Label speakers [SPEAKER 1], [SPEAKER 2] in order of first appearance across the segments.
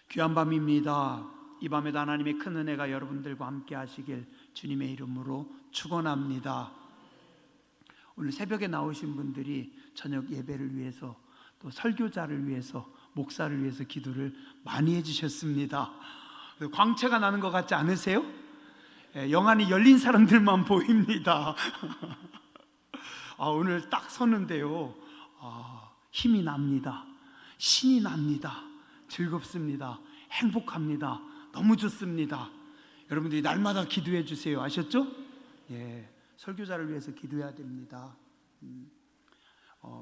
[SPEAKER 1] 귀한 밤입니다. 이 밤에도 하나님의 큰 은혜가 여러분들과 함께 하시길 주님의 이름으로 축원합니다. 오늘 새벽에 나오신 분들이 저녁 예배를 위해서, 또 설교자를 위해서, 목사를 위해서 기도를 많이 해주셨습니다. 광채가 나는 것 같지 않으세요? 영안이 열린 사람들만 보입니다. 오늘 딱 서는데요, 힘이 납니다. 신이 납니다. 즐겁습니다. 행복합니다. 너무 좋습니다. 여러분들이 날마다 기도해 주세요. 아셨죠? 설교자를 위해서 기도해야 됩니다.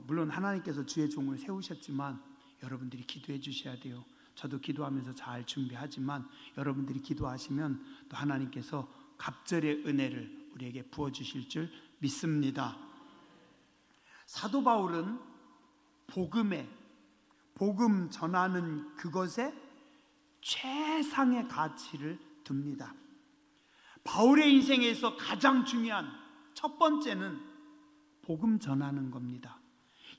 [SPEAKER 1] 물론 하나님께서 주의 종을 세우셨지만 여러분들이 기도해 주셔야 돼요. 저도 기도하면서 잘 준비하지만 여러분들이 기도하시면 또 하나님께서 갑절의 은혜를 우리에게 부어주실 줄 믿습니다. 사도 바울은 복음 전하는 그것에 최상의 가치를 둡니다. 바울의 인생에서 가장 중요한 첫 번째는 복음 전하는 겁니다.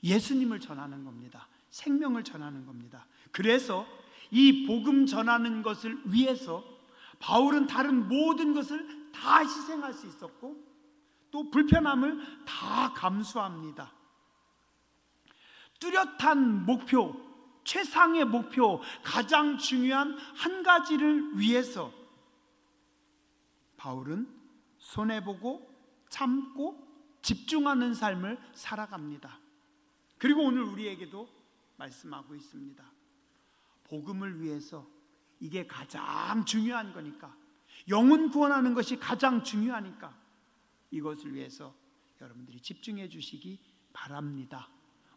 [SPEAKER 1] 예수님을 전하는 겁니다. 생명을 전하는 겁니다. 그래서 이 복음 전하는 것을 위해서 바울은 다른 모든 것을 다 희생할 수 있었고, 또 불편함을 다 감수합니다. 뚜렷한 목표, 최상의 목표, 가장 중요한 한 가지를 위해서 바울은 손해보고 참고 집중하는 삶을 살아갑니다. 그리고 오늘 우리에게도 말씀하고 있습니다. 복음을 위해서, 이게 가장 중요한 거니까, 영혼 구원하는 것이 가장 중요하니까 이것을 위해서 여러분들이 집중해 주시기 바랍니다.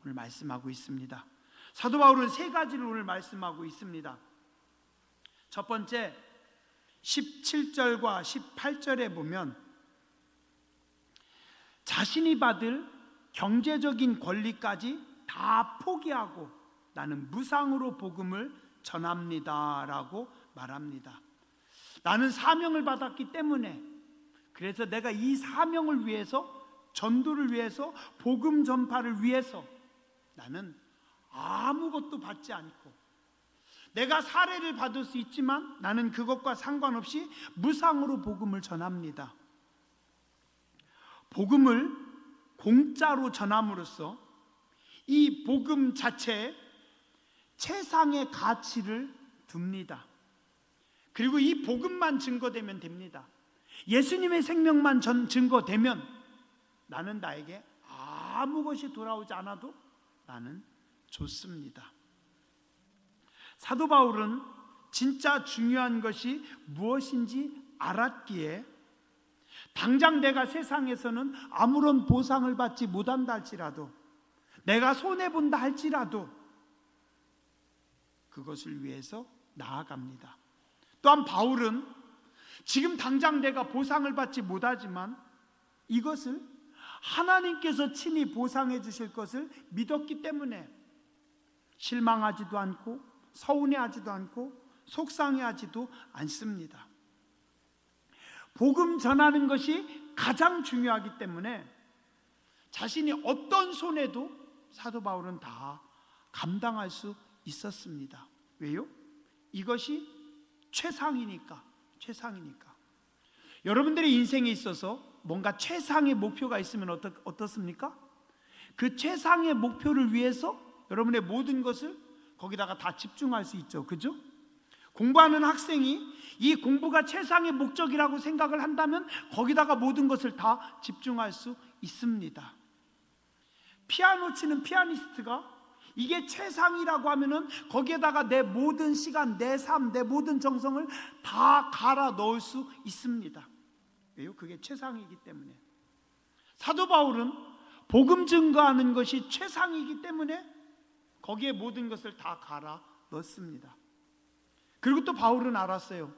[SPEAKER 1] 오늘 말씀하고 있습니다. 사도 바울은 세 가지를 오늘 말씀하고 있습니다. 첫 번째, 17절과 18절에 보면 자신이 받을 경제적인 권리까지 다 포기하고 나는 무상으로 복음을 전합니다 라고 말합니다. 나는 사명을 받았기 때문에, 그래서 내가 이 사명을 위해서, 전도를 위해서, 복음 전파를 위해서 나는 아무것도 받지 않고, 내가 사례를 받을 수 있지만 나는 그것과 상관없이 무상으로 복음을 전합니다. 복음을 공짜로 전함으로써 이 복음 자체에 최상의 가치를 둡니다. 그리고 이 복음만 증거되면 됩니다. 예수님의 생명만 증거되면 나는 나에게 아무 것이 돌아오지 않아도 나는 좋습니다. 사도 바울은 진짜 중요한 것이 무엇인지 알았기에 당장 내가 세상에서는 아무런 보상을 받지 못한다 할지라도, 내가 손해본다 할지라도 그것을 위해서 나아갑니다. 또한 바울은 지금 당장 내가 보상을 받지 못하지만 이것을 하나님께서 친히 보상해 주실 것을 믿었기 때문에 실망하지도 않고 서운해하지도 않고 속상해하지도 않습니다. 복음 전하는 것이 가장 중요하기 때문에 자신이 어떤 손해도 사도 바울은 다 감당할 수 있었습니다. 왜요? 이것이 최상이니까. 여러분들의 인생에 있어서 뭔가 최상의 목표가 있으면 어떻습니까? 그 최상의 목표를 위해서 여러분의 모든 것을 거기다가 다 집중할 수 있죠. 그죠? 공부하는 학생이 이 공부가 최상의 목적이라고 생각을 한다면 거기다가 모든 것을 다 집중할 수 있습니다. 피아노 치는 피아니스트가 이게 최상이라고 하면은 거기에다가 내 모든 시간, 내 삶, 내 모든 정성을 다 갈아 넣을 수 있습니다. 왜요? 그게 최상이기 때문에. 사도 바울은 복음 증거하는 것이 최상이기 때문에 거기에 모든 것을 다 갈아 넣습니다. 그리고 또 바울은 알았어요.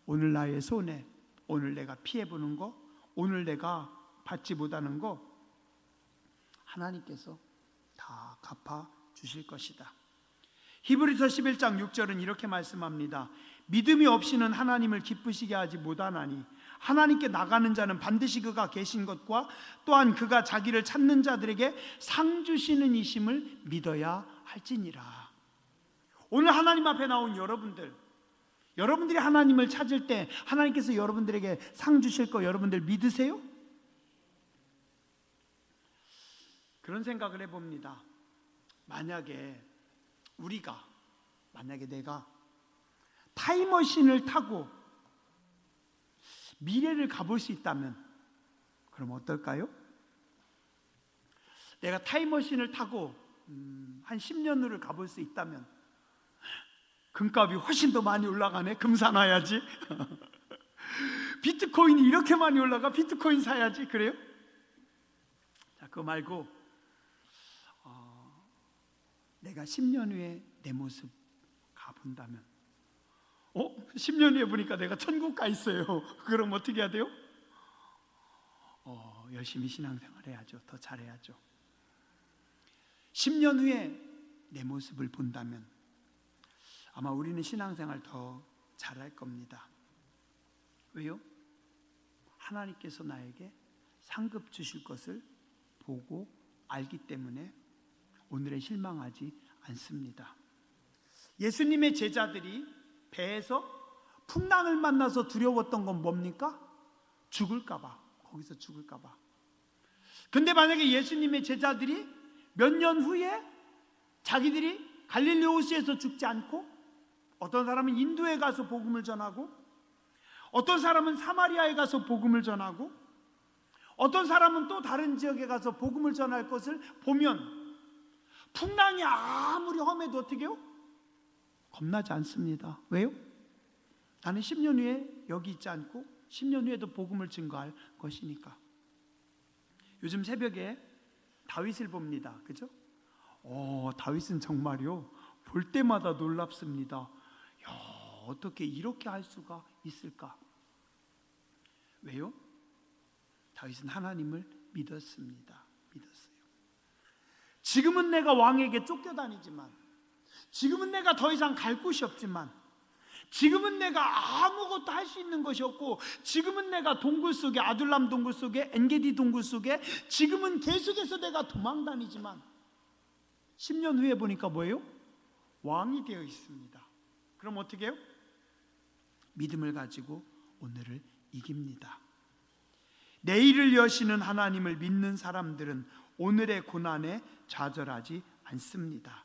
[SPEAKER 1] 오늘 나의 손해, 오늘 내가 피해보는 거, 오늘 내가 받지 못하는 거 하나님께서 다 갚아 주실 것이다. 히브리서 11장 6절은 이렇게 말씀합니다. 믿음이 없이는 하나님을 기쁘시게 하지 못하나니 하나님께 나가는 자는 반드시 그가 계신 것과 또한 그가 자기를 찾는 자들에게 상 주시는 이심을 믿어야 할지니라. 오늘 하나님 앞에 나온 여러분들이 하나님을 찾을 때 하나님께서 여러분들에게 상 주실 거 여러분들 믿으세요? 그런 생각을 해봅니다. 만약에 내가 타임머신을 타고 미래를 가볼 수 있다면 그럼 어떨까요? 내가 타임머신을 타고 한 10년 후를 가볼 수 있다면 금값이 훨씬 더 많이 올라가네. 금 사놔야지. 비트코인이 이렇게 많이 올라가. 비트코인 사야지. 그래요? 자, 그거 말고 내가 10년 후에 내 모습 가본다면 10년 후에 보니까 내가 천국 가 있어요. 그럼 어떻게 해야 돼요? 열심히 신앙생활 해야죠. 더 잘해야죠. 10년 후에 내 모습을 본다면 아마 우리는 신앙생활 더 잘할 겁니다. 왜요? 하나님께서 나에게 상급 주실 것을 보고 알기 때문에 오늘에 실망하지 않습니다. 예수님의 제자들이 배에서 풍랑을 만나서 두려웠던 건 뭡니까? 거기서 죽을까봐. 근데 만약에 예수님의 제자들이 몇 년 후에 자기들이 갈릴리 호수에서 죽지 않고 어떤 사람은 인도에 가서 복음을 전하고 어떤 사람은 사마리아에 가서 복음을 전하고 어떤 사람은 또 다른 지역에 가서 복음을 전할 것을 보면 풍랑이 아무리 험해도 어떻게 해요? 겁나지 않습니다. 왜요? 나는 10년 후에 여기 있지 않고 10년 후에도 복음을 증거할 것이니까. 요즘 새벽에 다윗을 봅니다. 그죠? 다윗은 정말요 볼 때마다 놀랍습니다. 어떻게 이렇게 할 수가 있을까? 왜요? 다윗은 하나님을 믿었습니다. 믿었어요. 지금은 내가 왕에게 쫓겨다니지만, 지금은 내가 더 이상 갈 곳이 없지만, 지금은 내가 아무것도 할 수 있는 것이 없고, 지금은 내가 동굴 속에, 아둘람 동굴 속에, 엔게디 동굴 속에 지금은 계속해서 내가 도망다니지만 10년 후에 보니까 뭐예요? 왕이 되어 있습니다. 그럼 어떻게 해요? 믿음을 가지고 오늘을 이깁니다. 내일을 여시는 하나님을 믿는 사람들은 오늘의 고난에 좌절하지 않습니다.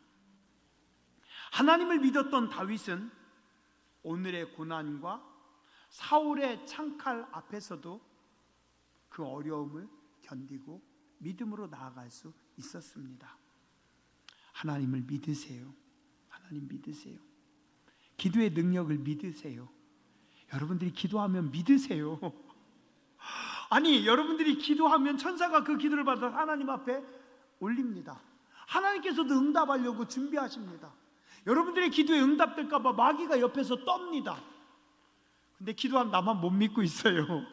[SPEAKER 1] 하나님을 믿었던 다윗은 오늘의 고난과 사울의 창칼 앞에서도 그 어려움을 견디고 믿음으로 나아갈 수 있었습니다. 하나님을 믿으세요. 하나님 믿으세요. 기도의 능력을 믿으세요. 여러분들이 기도하면 믿으세요. 아니, 여러분들이 기도하면 천사가 그 기도를 받아 하나님 앞에 올립니다. 하나님께서도 응답하려고 준비하십니다. 여러분들의 기도에 응답될까 봐 마귀가 옆에서 떱니다. 근데 기도한 나만 못 믿고 있어요.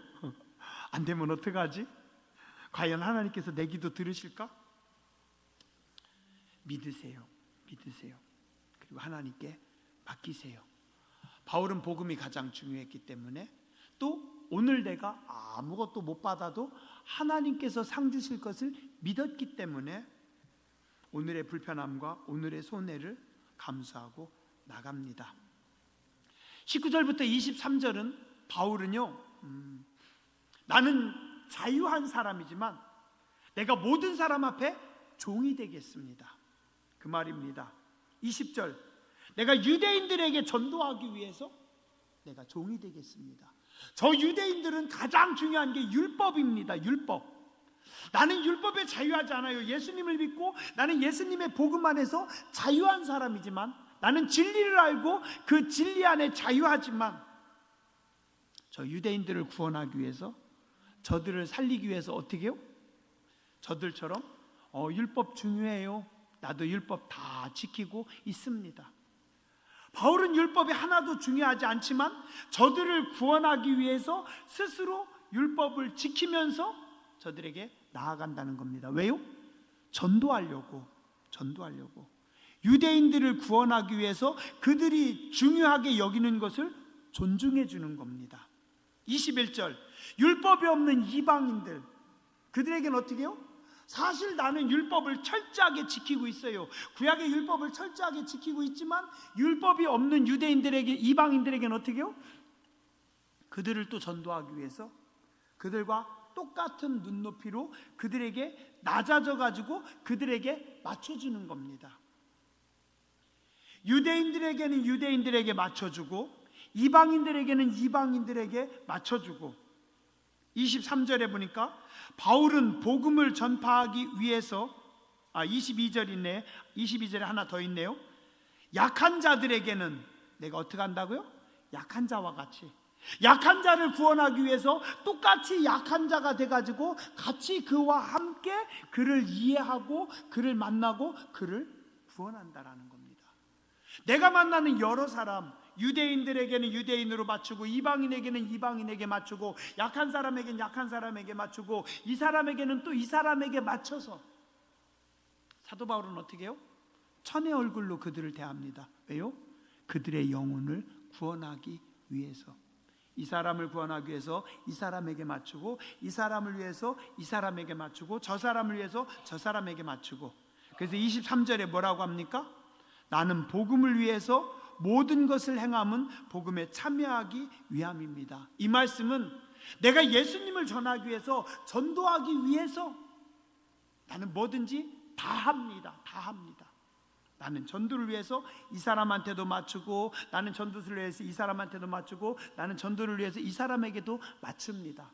[SPEAKER 1] 안 되면 어떡하지? 과연 하나님께서 내 기도 들으실까? 믿으세요. 믿으세요. 그리고 하나님께 맡기세요. 바울은 복음이 가장 중요했기 때문에, 또 오늘 내가 아무것도 못 받아도 하나님께서 상 주실 것을 믿었기 때문에 오늘의 불편함과 오늘의 손해를 감수하고 나갑니다. 19절부터 23절은 바울은요, 나는 자유한 사람이지만 내가 모든 사람 앞에 종이 되겠습니다. 그 말입니다. 20절, 내가 유대인들에게 전도하기 위해서 내가 종이 되겠습니다. 저 유대인들은 가장 중요한 게 율법입니다. 율법. 나는 율법에 자유하지 않아요. 예수님을 믿고 나는 예수님의 복음 안에서 자유한 사람이지만, 나는 진리를 알고 그 진리 안에 자유하지만, 저 유대인들을 구원하기 위해서, 저들을 살리기 위해서 어떻게 해요? 저들처럼 율법 중요해요. 나도 율법 다 지키고 있습니다. 바울은 율법이 하나도 중요하지 않지만 저들을 구원하기 위해서 스스로 율법을 지키면서 저들에게 나아간다는 겁니다. 왜요? 전도하려고. 유대인들을 구원하기 위해서 그들이 중요하게 여기는 것을 존중해 주는 겁니다. 21절, 율법이 없는 이방인들, 그들에게는 어떻게 해요? 사실 나는 율법을 철저하게 지키고 있어요. 구약의 율법을 철저하게 지키고 있지만 율법이 없는 유대인들에게, 이방인들에게는 어떻게 해요? 그들을 또 전도하기 위해서 그들과 똑같은 눈높이로 그들에게 낮아져 가지고 그들에게 맞춰주는 겁니다. 유대인들에게는 유대인들에게 맞춰주고 이방인들에게는 이방인들에게 맞춰주고, 23절에 보니까 바울은 복음을 전파하기 위해서 22절 있네. 22절에 하나 더 있네요. 약한 자들에게는 내가 어떻게 한다고요? 약한 자와 같이, 약한 자를 구원하기 위해서 똑같이 약한 자가 돼가지고 같이 그와 함께 그를 이해하고 그를 만나고 그를 구원한다라는 겁니다. 내가 만나는 여러 사람, 유대인들에게는 유대인으로 맞추고 이방인에게는 이방인에게 맞추고 약한 사람에게는 약한 사람에게 맞추고 이 사람에게는 또 이 사람에게 맞춰서 사도 바울은 어떻게 해요? 천의 얼굴로 그들을 대합니다. 왜요? 그들의 영혼을 구원하기 위해서. 이 사람을 구원하기 위해서 이 사람에게 맞추고, 이 사람을 위해서 이 사람에게 맞추고, 저 사람을 위해서 저 사람에게 맞추고. 그래서 23절에 뭐라고 합니까? 나는 복음을 위해서 모든 것을 행함은 복음에 참여하기 위함입니다. 이 말씀은 내가 예수님을 전하기 위해서, 전도하기 위해서 나는 뭐든지 다 합니다. 다 합니다. 나는 전도를 위해서 이 사람한테도 맞추고, 나는 전도를 위해서 이 사람한테도 맞추고, 나는 전도를 위해서 이 사람에게도 맞춥니다.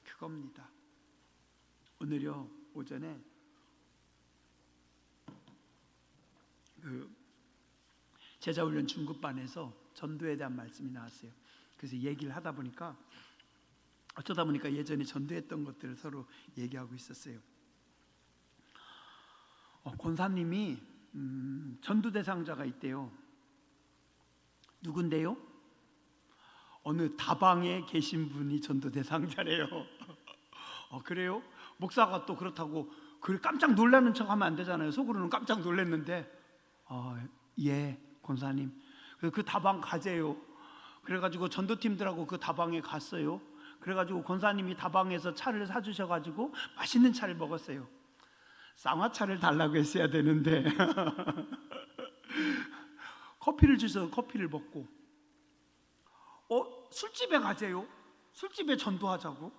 [SPEAKER 1] 그겁니다. 오늘요 오전에 제자훈련 중급반에서 전도에 대한 말씀이 나왔어요. 그래서 얘기를 하다 보니까 어쩌다 보니까 예전에 전도했던 것들을 서로 얘기하고 있었어요. 권사님이 전도 대상자가 있대요. 누군데요? 어느 다방에 계신 분이 전도 대상자래요. 그래요? 목사가 또 그렇다고 깜짝 놀라는 척하면 안 되잖아요. 속으로는 깜짝 놀랐는데, 예, 권사님, 그 다방 가재요. 그래가지고 전도팀들하고 그 다방에 갔어요. 그래가지고 권사님이 다방에서 차를 사주셔가지고 맛있는 차를 먹었어요. 쌍화차를 달라고 했어야 되는데 커피를 주셔서 커피를 먹고, 술집에 가재요. 술집에 전도하자고.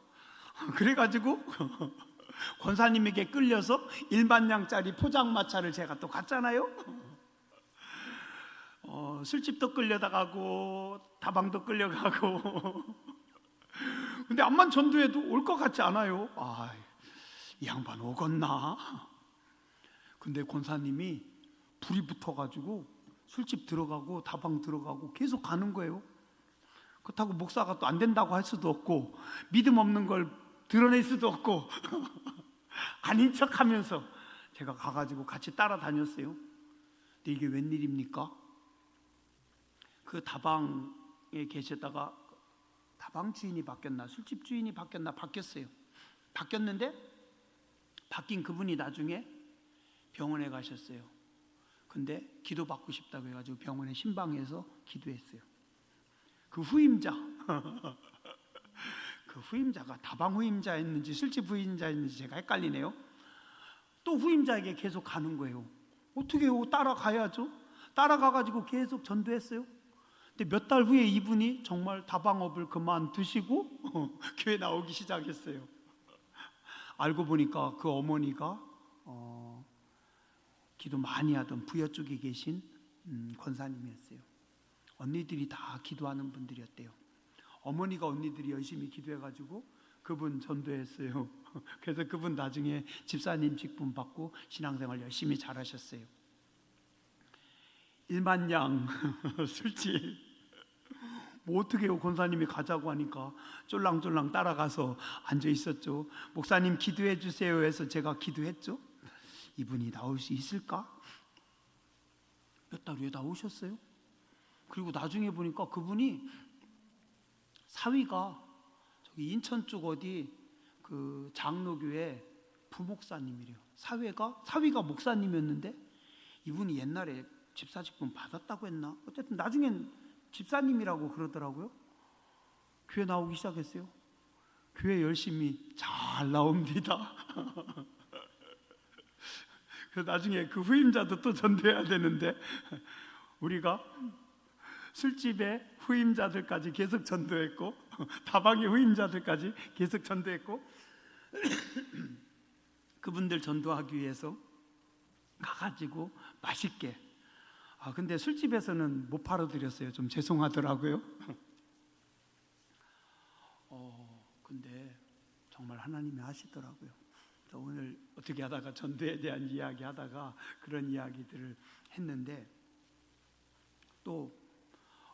[SPEAKER 1] 그래가지고 권사님에게 끌려서 1만 냥짜리 포장마차를 제가 또 갔잖아요. 술집도 끌려다가고 다방도 끌려가고 근데 암만 전도해도 올 것 같지 않아요. 이 양반 오겠나? 근데 권사님이 불이 붙어가지고 술집 들어가고 다방 들어가고 계속 가는 거예요. 그렇다고 목사가 또 안 된다고 할 수도 없고 믿음 없는 걸 드러낼 수도 없고 아닌 척하면서 제가 가가지고 같이 따라다녔어요. 근데 이게 웬일입니까? 그 다방에 계셨다가 다방 주인이 바뀌었나 술집 주인이 바뀌었나 바뀌었어요. 바뀌었는데 바뀐 그분이 나중에 병원에 가셨어요. 근데 기도받고 싶다고 해가지고 병원에 신방에서 기도했어요. 그 후임자 그 후임자가 다방 후임자였는지 술집 후임자였는지 제가 헷갈리네요. 또 후임자에게 계속 가는 거예요. 어떻게 해요? 따라가야죠. 따라가가지고 계속 전도했어요. 근데 몇 달 후에 이분이 정말 다방업을 그만두시고 교회 나오기 시작했어요. 알고 보니까 그 어머니가 기도 많이 하던 부여 쪽에 계신 권사님이었어요. 언니들이 다 기도하는 분들이었대요. 어머니가 언니들이 열심히 기도해가지고 그분 전도했어요. 그래서 그분 나중에 집사님 직분 받고 신앙생활 열심히 잘하셨어요. 1만 냥 술집 뭐 어떻게 해요? 권사님이 가자고 하니까 쫄랑쫄랑 따라가서 앉아 있었죠. 목사님 기도해 주세요 해서 제가 기도했죠. 이분이 나올 수 있을까? 몇 달 후에 나오셨어요. 그리고 나중에 보니까 그분이 사위가 저기 인천 쪽 어디 그 장로교회 부목사님이래요. 사위가 목사님이었는데 이분이 옛날에 집사직분 받았다고 했나? 어쨌든 나중엔 집사님이라고 그러더라고요. 교회 나오기 시작했어요. 교회 열심히 잘 나옵니다. 나중에 그 후임자도 또 전도해야 되는데 우리가 술집에 후임자들까지 계속 전도했고 다방의 후임자들까지 계속 전도했고 그분들 전도하기 위해서 가가지고 맛있게 근데 술집에서는 못 팔아드렸어요. 좀 죄송하더라고요. 근데 정말 하나님이 하시더라고요. 오늘 어떻게 하다가 전도에 대한 이야기 하다가 그런 이야기들을 했는데 또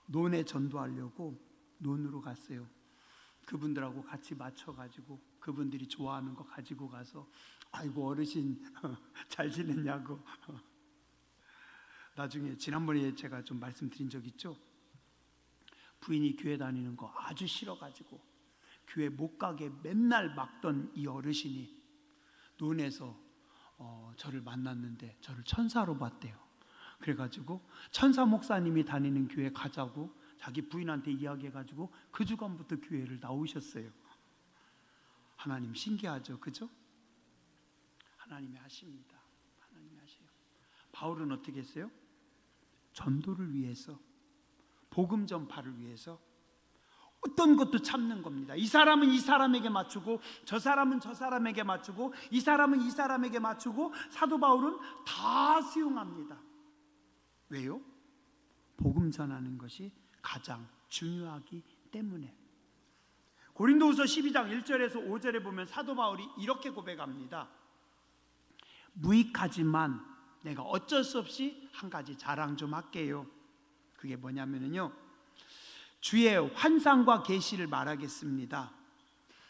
[SPEAKER 1] 논에 전도하려고 논으로 갔어요. 그분들하고 같이 맞춰가지고 그분들이 좋아하는 거 가지고 가서 아이고 어르신 잘 지냈냐고 나중에 지난번에 제가 좀 말씀드린 적 있죠. 부인이 교회 다니는 거 아주 싫어가지고 교회 못 가게 맨날 막던 이 어르신이 논에서 저를 만났는데 저를 천사로 봤대요. 그래가지고 천사 목사님이 다니는 교회 가자고 자기 부인한테 이야기해가지고 그 주간부터 교회를 나오셨어요. 하나님 신기하죠, 그죠? 하나님이 하십니다. 하나님이 하세요. 바울은 어떻게 했어요? 전도를 위해서, 복음 전파를 위해서 어떤 것도 참는 겁니다. 이 사람은 이 사람에게 맞추고 저 사람은 저 사람에게 맞추고 이 사람은 이 사람에게 맞추고 사도 바울은 다 수용합니다. 왜요? 복음 전하는 것이 가장 중요하기 때문에. 고린도후서 12장 1절에서 5절에 보면 사도 바울이 이렇게 고백합니다. 무익하지만 내가 어쩔 수 없이 한 가지 자랑 좀 할게요. 그게 뭐냐면요, 주의 환상과 계시를 말하겠습니다.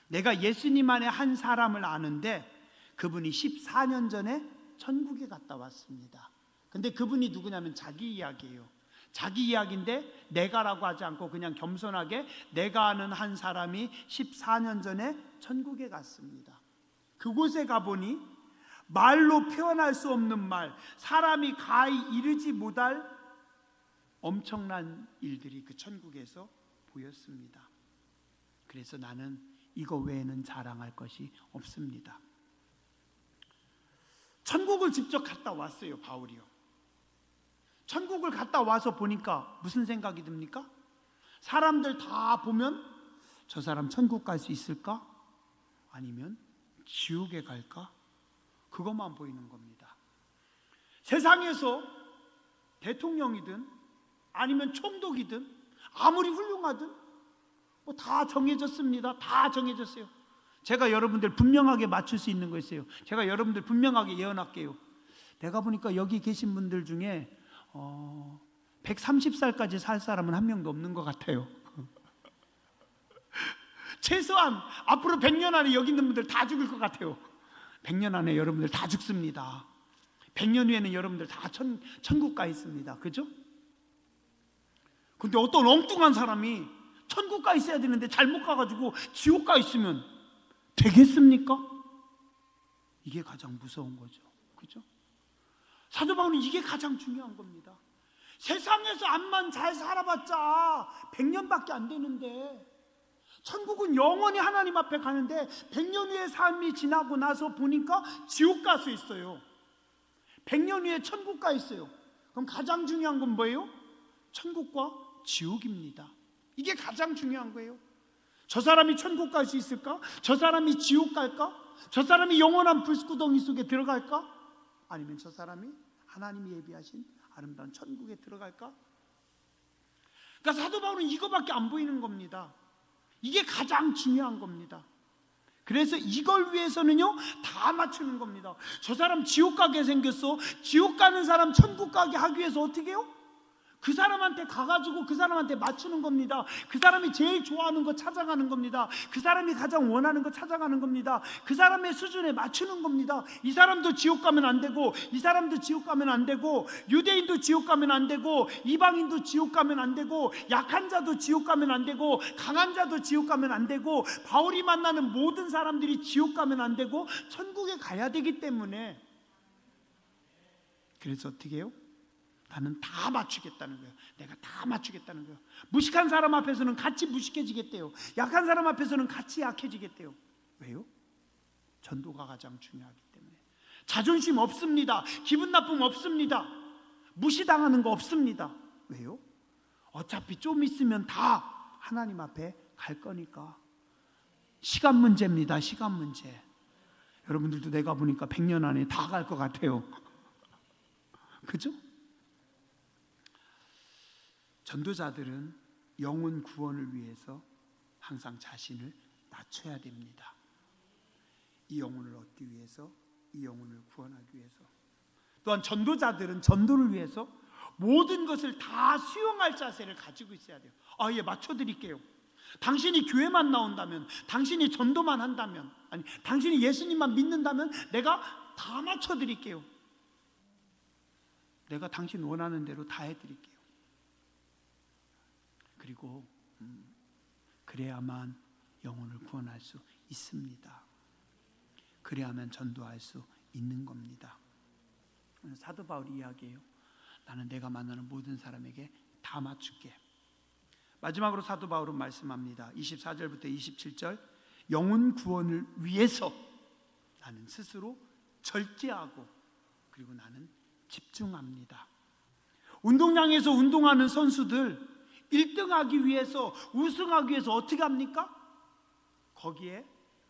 [SPEAKER 1] 내가 예수님 안에 한 사람을 아는데 그분이 14년 전에 천국에 갔다 왔습니다. 근데 그분이 누구냐면 자기 이야기예요. 자기 이야기인데 내가라고 하지 않고 그냥 겸손하게 내가 아는 한 사람이 14년 전에 천국에 갔습니다. 그곳에 가보니 말로 표현할 수 없는 말, 사람이 가히 이르지 못할 엄청난 일들이 그 천국에서 보였습니다. 그래서 나는 이거 외에는 자랑할 것이 없습니다. 천국을 직접 갔다 왔어요, 바울이요. 천국을 갔다 와서 보니까 무슨 생각이 듭니까? 사람들 다 보면 저 사람 천국 갈 수 있을까? 아니면 지옥에 갈까? 그것만 보이는 겁니다. 세상에서 대통령이든 아니면 총독이든 아무리 훌륭하든 뭐 다 정해졌습니다. 다 정해졌어요. 제가 여러분들 분명하게 맞출 수 있는 거 있어요. 제가 여러분들 분명하게 예언할게요. 내가 보니까 여기 계신 분들 중에 130살까지 살 사람은 한 명도 없는 것 같아요. 최소한 앞으로 100년 안에 여기 있는 분들 다 죽을 것 같아요. 100년 안에 여러분들 다 죽습니다. 100년 후에는 여러분들 다 천국 가 있습니다. 그죠? 근데 어떤 엉뚱한 사람이 천국 가 있어야 되는데 잘못 가가지고 지옥 가 있으면 되겠습니까? 이게 가장 무서운 거죠. 그죠? 사도 바울은 이게 가장 중요한 겁니다. 세상에서 암만 잘 살아봤자 100년밖에 안 되는데 천국은 영원히 하나님 앞에 가는데 100년 후의 삶이 지나고 나서 보니까 지옥 갈 수 있어요. 100년 후에 천국 가 있어요. 그럼 가장 중요한 건 뭐예요? 천국과 지옥입니다. 이게 가장 중요한 거예요. 저 사람이 천국 갈 수 있을까? 저 사람이 지옥 갈까? 저 사람이 영원한 불구덩이 속에 들어갈까? 아니면 저 사람이 하나님이 예비하신 아름다운 천국에 들어갈까? 그러니까 사도 바울은 이거밖에 안 보이는 겁니다. 이게 가장 중요한 겁니다. 그래서 이걸 위해서는요 다 맞추는 겁니다. 저 사람 지옥 가게 생겼어. 지옥 가는 사람 천국 가게 하기 위해서 어떻게 해요? 그 사람한테 가가지고 그 사람한테 맞추는 겁니다. 그 사람이 제일 좋아하는 거 찾아가는 겁니다. 그 사람이 가장 원하는 거 찾아가는 겁니다. 그 사람의 수준에 맞추는 겁니다. 이 사람도 지옥 가면 안 되고 이 사람도 지옥 가면 안 되고 유대인도 지옥 가면 안 되고 이방인도 지옥 가면 안 되고 약한 자도 지옥 가면 안 되고 강한 자도 지옥 가면 안 되고 바울이 만나는 모든 사람들이 지옥 가면 안 되고 천국에 가야 되기 때문에 그래서 어떻게 해요? 나는 다 맞추겠다는 거예요. 내가 다 맞추겠다는 거예요. 무식한 사람 앞에서는 같이 무식해지겠대요. 약한 사람 앞에서는 같이 약해지겠대요. 왜요? 전도가 가장 중요하기 때문에. 자존심 없습니다. 기분 나쁨 없습니다. 무시당하는 거 없습니다. 왜요? 어차피 좀 있으면 다 하나님 앞에 갈 거니까. 시간 문제입니다. 시간 문제. 여러분들도 내가 보니까 100년 안에 다 갈 것 같아요. 그죠? 전도자들은 영혼 구원을 위해서 항상 자신을 낮춰야 됩니다. 이 영혼을 얻기 위해서, 이 영혼을 구원하기 위해서. 또한 전도자들은 전도를 위해서 모든 것을 다 수용할 자세를 가지고 있어야 돼요. 예, 맞춰드릴게요. 당신이 교회만 나온다면, 당신이 전도만 한다면, 아니 당신이 예수님만 믿는다면 내가 다 맞춰드릴게요. 내가 당신 원하는 대로 다 해드릴게요. 그리고 그래야만 영혼을 구원할 수 있습니다. 그래야만 전도할 수 있는 겁니다. 사도 바울이 이야기해요. 나는 내가 만나는 모든 사람에게 다 맞출게. 마지막으로 사도 바울은 말씀합니다. 24절부터 27절, 영혼 구원을 위해서 나는 스스로 절제하고 그리고 나는 집중합니다. 운동장에서 운동하는 선수들 1등하기 위해서, 우승하기 위해서 어떻게 합니까? 거기에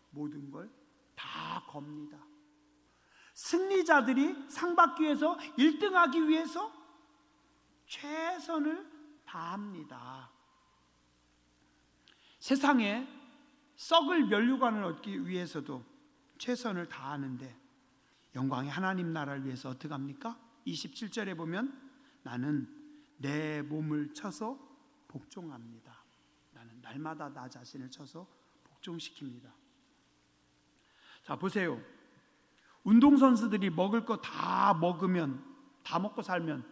[SPEAKER 1] 모든 걸 다 겁니다. 승리자들이 상 받기 위해서, 1등하기 위해서 최선을 다합니다. 세상에 썩을 면류관을 얻기 위해서도 최선을 다하는데 영광의 하나님 나라를 위해서 어떻게 합니까? 27절에 보면 나는 내 몸을 쳐서 복종합니다. 나는 날마다 나 자신을 쳐서 복종시킵니다. 자, 보세요. 운동선수들이 먹을 거 다 먹으면, 다 먹고 살면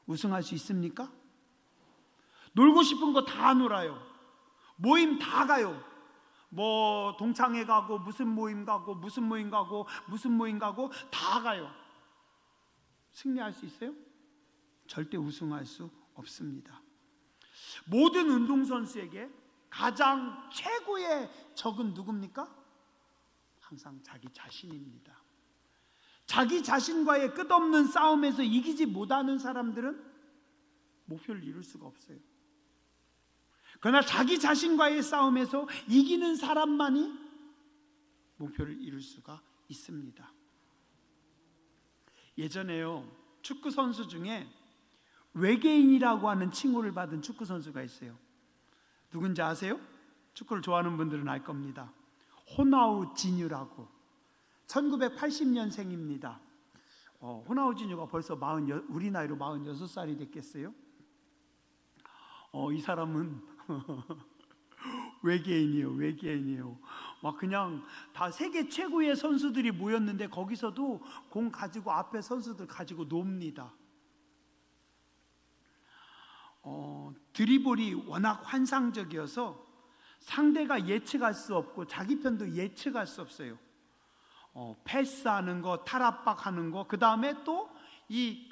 [SPEAKER 1] 우승할 수 있습니까? 놀고 싶은 거 다 놀아요. 모임 다 가요. 뭐 동창회 가고, 무슨 모임 가고, 무슨 모임 가고, 무슨 모임 가고 다 가요. 승리할 수 있어요? 절대 우승할 수 없습니다. 모든 운동선수에게 가장 최고의 적은 누굽니까? 항상 자기 자신입니다. 자기 자신과의 끝없는 싸움에서 이기지 못하는 사람들은 목표를 이룰 수가 없어요. 그러나 자기 자신과의 싸움에서 이기는 사람만이 목표를 이룰 수가 있습니다. 예전에요, 축구 선수 중에 외계인이라고 하는 칭호를 받은 축구 선수가 있어요. 누군지 아세요? 축구를 좋아하는 분들은 알 겁니다. 호나우지뉴라고. 1980년생입니다. 호나우지뉴가 벌써 우리 나이로 46살이 됐겠어요? 이 사람은 외계인이에요. 막 그냥 다 세계 최고의 선수들이 모였는데 거기서도 공 가지고 앞에 선수들 가지고 놉니다. 드리블이 워낙 환상적이어서 상대가 예측할 수 없고 자기 편도 예측할 수 없어요. 패스하는 거, 탈압박하는 거, 그 다음에 또 이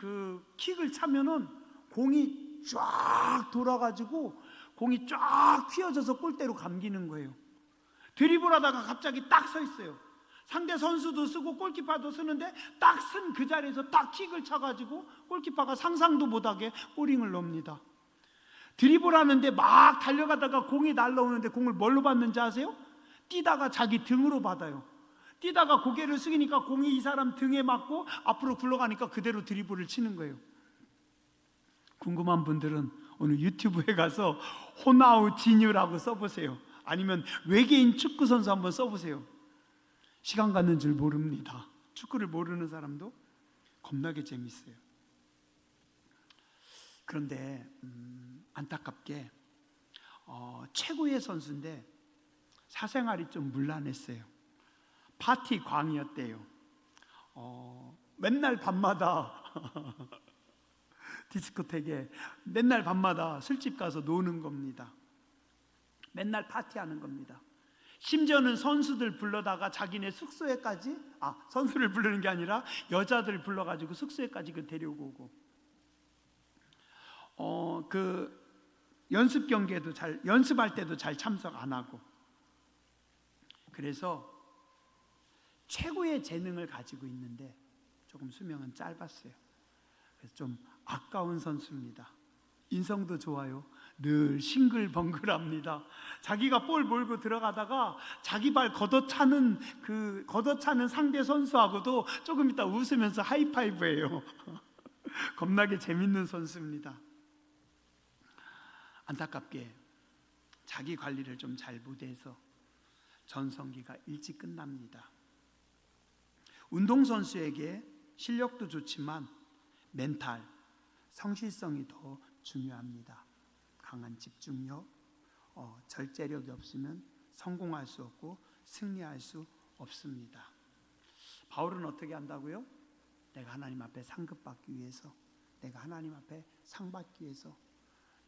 [SPEAKER 1] 킥을 차면은 공이 쫙 돌아가지고 공이 쫙 휘어져서 골대로 감기는 거예요. 드리블하다가 갑자기 딱 서 있어요. 상대 선수도 쓰고 골키퍼도 쓰는데 딱 쓴 그 자리에서 딱 킥을 차가지고 골키퍼가 상상도 못하게 볼링을 넣습니다. 드리블하는데 막 달려가다가 공이 날라오는데 공을 뭘로 받는지 아세요? 뛰다가 자기 등으로 받아요. 뛰다가 고개를 숙이니까 공이 이 사람 등에 맞고 앞으로 굴러가니까 그대로 드리블을 치는 거예요. 궁금한 분들은 오늘 유튜브에 가서 호나우지뉴라고 써보세요. 아니면 외계인 축구 선수 한번 써보세요. 시간 가는 줄 모릅니다. 축구를 모르는 사람도 겁나게 재밌어요. 그런데 안타깝게 최고의 선수인데 사생활이 좀 문란했어요. 파티 광이었대요. 맨날 밤마다 디스코텍에 맨날 밤마다 술집 가서 노는 겁니다. 맨날 파티하는 겁니다. 심지어는 선수들 불러다가 자기네 숙소에까지, 선수를 부르는 게 아니라 여자들 불러가지고 숙소에까지 데려오고 오고, 연습 경기에도 연습할 때도 잘 참석 안 하고, 그래서 최고의 재능을 가지고 있는데 조금 수명은 짧았어요. 그래서 좀 아까운 선수입니다. 인성도 좋아요. 늘 싱글벙글합니다. 자기가 볼 몰고 들어가다가 자기 발 걷어차는 상대 선수하고도 조금 있다 웃으면서 하이파이브예요. 겁나게 재밌는 선수입니다. 안타깝게 자기 관리를 좀 잘 못해서 전성기가 일찍 끝납니다. 운동선수에게 실력도 좋지만 멘탈, 성실성이 더 중요합니다. 강한 집중력, 절제력이 없으면 성공할 수 없고 승리할 수 없습니다. 바울은 어떻게 한다고요? 내가 하나님 앞에 상급받기 위해서, 내가 하나님 앞에 상 받기 위해서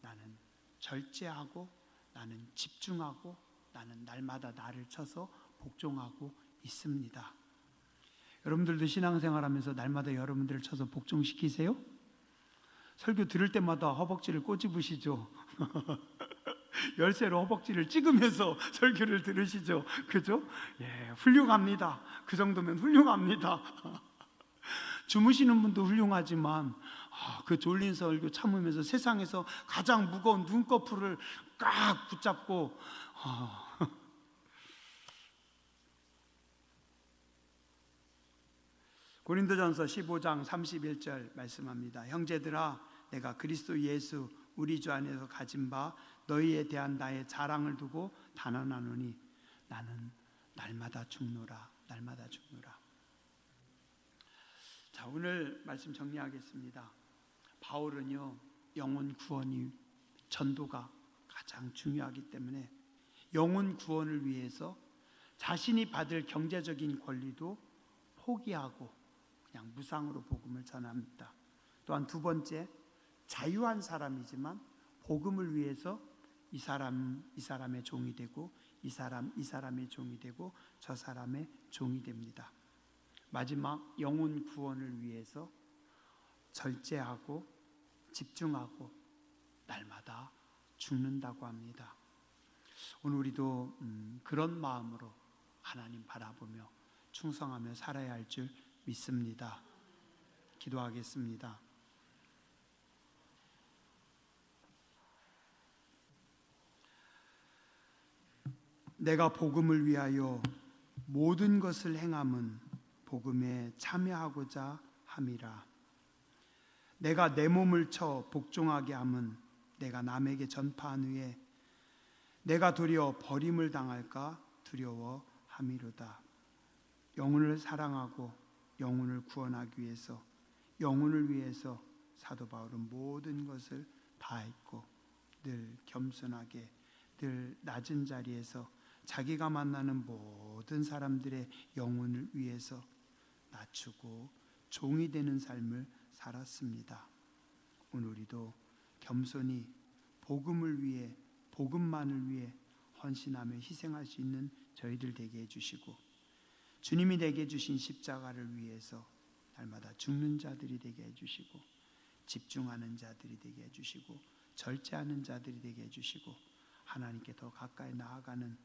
[SPEAKER 1] 나는 절제하고, 나는 집중하고, 나는 날마다 나를 쳐서 복종하고 있습니다. 여러분들도 신앙생활하면서 날마다 여러분들을 쳐서 복종시키세요? 설교 들을 때마다 허벅지를 꼬집으시죠? 열쇠로 허벅지를 찍으면서 설교를 들으시죠? 그죠? 예, 훌륭합니다. 그 정도면 훌륭합니다. 주무시는 분도 훌륭하지만 그 졸린 설교 참으면서 세상에서 가장 무거운 눈꺼풀을 꽉 붙잡고 고린도전서 15장 31절 말씀합니다. 형제들아, 내가 그리스도 예수 우리 주 안에서 가진 바 너희에 대한 나의 자랑을 두고 단언하노니 나는 날마다 죽노라, 날마다 죽노라. 자, 오늘 말씀 정리하겠습니다. 바울은요, 영혼 구원이 전도가 가장 중요하기 때문에 영혼 구원을 위해서 자신이 받을 경제적인 권리도 포기하고 그냥 무상으로 복음을 전합니다. 또한 두 번째, 자유한 사람이지만 복음을 위해서 이 사람의 종이 되고 이 사람의 종이 되고 저 사람의 종이 됩니다. 마지막, 영혼 구원을 위해서 절제하고 집중하고 날마다 죽는다고 합니다. 오늘 우리도 그런 마음으로 하나님 바라보며 충성하며 살아야 할 줄 믿습니다. 기도하겠습니다. 내가 복음을 위하여 모든 것을 행함은 복음에 참여하고자 함이라. 내가 내 몸을 쳐 복종하게 함은 내가 남에게 전파한 후에 내가 도리어 버림을 당할까 두려워함이로다. 영혼을 사랑하고 영혼을 구원하기 위해서, 영혼을 위해서 사도 바울은 모든 것을 다했고 늘 겸손하게, 늘 낮은 자리에서 자기가 만나는 모든 사람들의 영혼을 위해서 낮추고 종이 되는 삶을 살았습니다. 오늘 우리도 겸손히 복음을 위해, 복음만을 위해 헌신하며 희생할 수 있는 저희들 되게 해주시고, 주님이 되게 해주신 십자가를 위해서 날마다 죽는 자들이 되게 해주시고, 집중하는 자들이 되게 해주시고, 절제하는 자들이 되게 해주시고, 하나님께 더 가까이 나아가는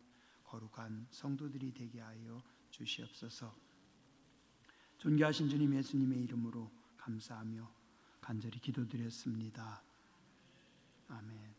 [SPEAKER 1] 거룩한 성도들이 되게 하여 주시옵소서. 존귀하신 주님 예수님의 이름으로 감사하며 간절히 기도드렸습니다. 아멘.